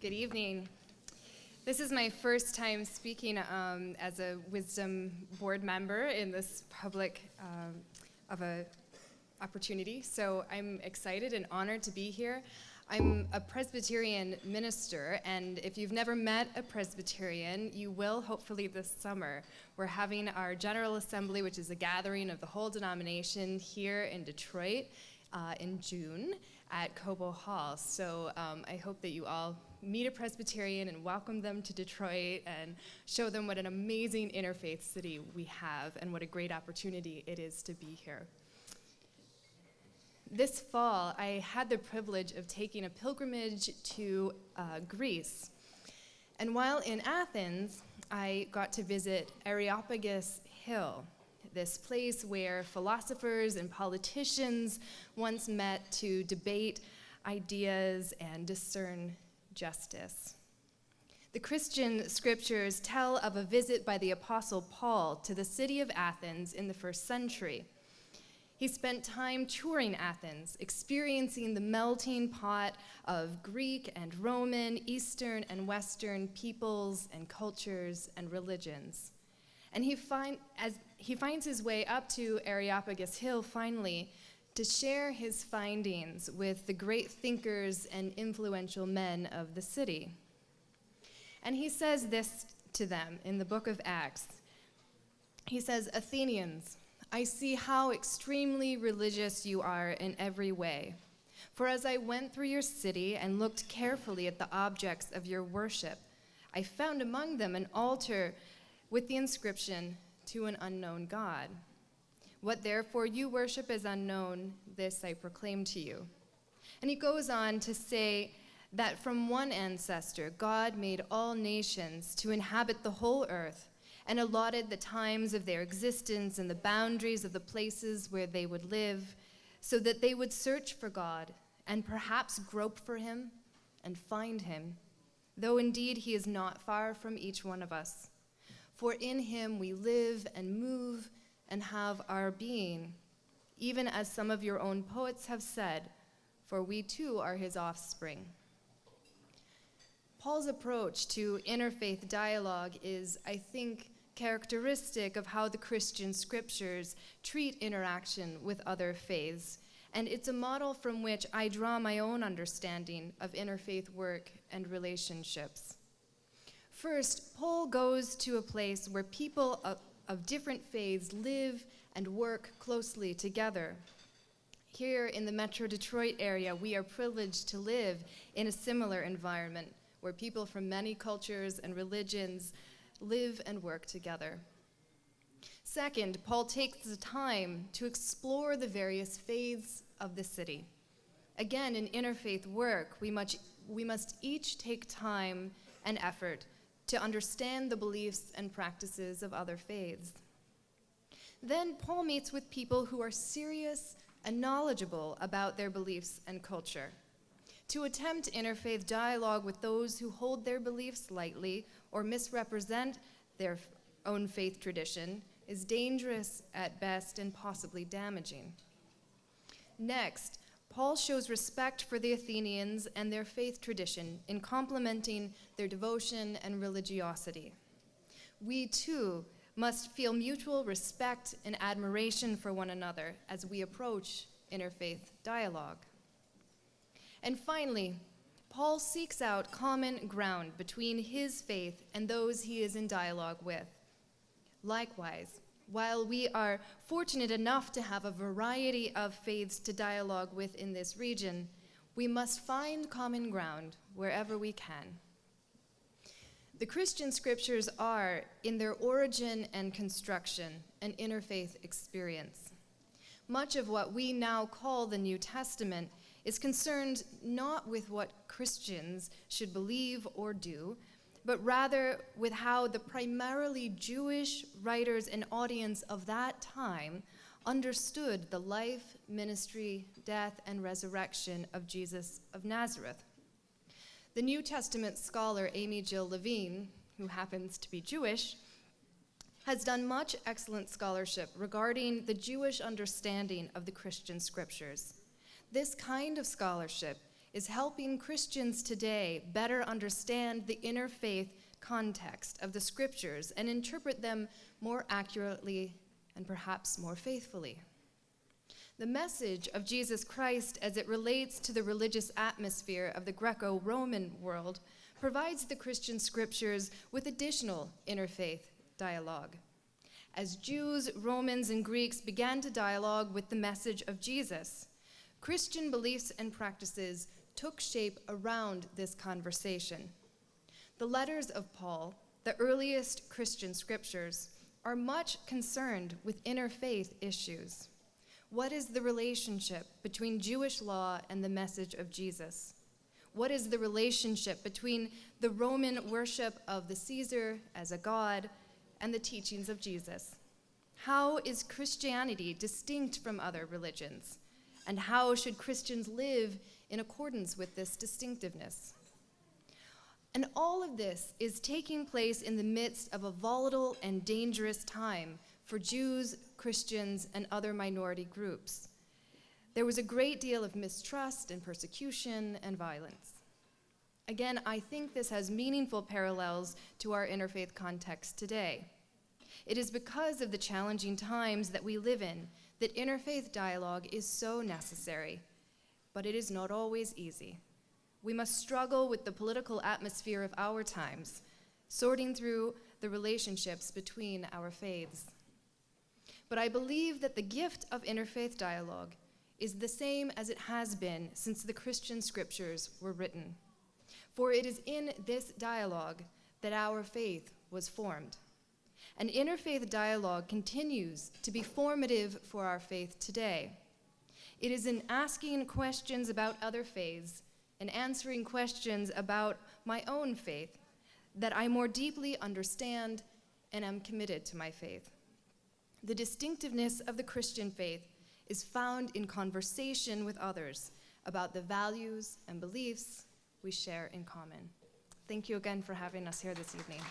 Good evening. This is my first time speaking as a Wisdom board member in this public of a opportunity, so I'm excited and honored to be here. I'm a Presbyterian minister, and if you've never met a Presbyterian, you will hopefully this summer. We're having our General Assembly, which is a gathering of the whole denomination here in Detroit in June at Cobo Hall. So I hope that you all meet a Presbyterian and welcome them to Detroit and show them what an amazing interfaith city we have and what a great opportunity it is to be here. This fall, I had the privilege of taking a pilgrimage to Greece. And while in Athens, I got to visit Areopagus Hill, this place where philosophers and politicians once met to debate ideas and discern justice. The Christian scriptures tell of a visit by the Apostle Paul to the city of Athens in the first century. He spent time touring Athens, experiencing the melting pot of Greek and Roman, Eastern and Western peoples and cultures and religions. And he finds his way up to Areopagus Hill finally to share his findings with the great thinkers and influential men of the city. And he says this to them in the book of Acts. He says, "Athenians, I see how extremely religious you are in every way. For as I went through your city and looked carefully at the objects of your worship, I found among them an altar with the inscription, 'To an unknown God.' What therefore you worship as unknown, this I proclaim to you." And he goes on to say that from one ancestor, God made all nations to inhabit the whole earth and allotted the times of their existence and the boundaries of the places where they would live, so that they would search for God and perhaps grope for him and find him, though indeed he is not far from each one of us. For in him we live and move and have our being, even as some of your own poets have said, for we too are his offspring. Paul's approach to interfaith dialogue is, I think, characteristic of how the Christian scriptures treat interaction with other faiths, and it's a model from which I draw my own understanding of interfaith work and relationships. First, Paul goes to a place where people of different faiths live and work closely together. Here in the Metro Detroit area, we are privileged to live in a similar environment where people from many cultures and religions live and work together. Second, Paul takes the time to explore the various faiths of the city. Again, in interfaith work, we must each take time and effort to understand the beliefs and practices of other faiths. Then Paul meets with people who are serious and knowledgeable about their beliefs and culture. To attempt interfaith dialogue with those who hold their beliefs lightly or misrepresent their own faith tradition is dangerous at best and possibly damaging. Next, Paul shows respect for the Athenians and their faith tradition in complementing their devotion and religiosity. We too must feel mutual respect and admiration for one another as we approach interfaith dialogue. And finally, Paul seeks out common ground between his faith and those he is in dialogue with. Likewise, while we are fortunate enough to have a variety of faiths to dialogue with in this region, we must find common ground wherever we can. The Christian scriptures are, in their origin and construction, an interfaith experience. Much of what we now call the New Testament is concerned not with what Christians should believe or do, but rather with how the primarily Jewish writers and audience of that time understood the life, ministry, death, and resurrection of Jesus of Nazareth. The New Testament scholar Amy Jill Levine, who happens to be Jewish, has done much excellent scholarship regarding the Jewish understanding of the Christian scriptures. This kind of scholarship is helping Christians today better understand the interfaith context of the scriptures and interpret them more accurately and perhaps more faithfully. The message of Jesus Christ as it relates to the religious atmosphere of the Greco-Roman world provides the Christian scriptures with additional interfaith dialogue. As Jews, Romans, and Greeks began to dialogue with the message of Jesus, Christian beliefs and practices took shape around this conversation. The letters of Paul, the earliest Christian scriptures, are much concerned with interfaith issues. What is the relationship between Jewish law and the message of Jesus? What is the relationship between the Roman worship of the Caesar as a god and the teachings of Jesus? How is Christianity distinct from other religions? And how should Christians live in accordance with this distinctiveness? And all of this is taking place in the midst of a volatile and dangerous time for Jews, Christians, and other minority groups. There was a great deal of mistrust and persecution and violence. Again, I think this has meaningful parallels to our interfaith context today. It is because of the challenging times that we live in that interfaith dialogue is so necessary, but it is not always easy. We must struggle with the political atmosphere of our times, sorting through the relationships between our faiths. But I believe that the gift of interfaith dialogue is the same as it has been since the Christian scriptures were written. For it is in this dialogue that our faith was formed. And interfaith dialogue continues to be formative for our faith today. It is in asking questions about other faiths and answering questions about my own faith that I more deeply understand and am committed to my faith. The distinctiveness of the Christian faith is found in conversation with others about the values and beliefs we share in common. Thank you again for having us here this evening.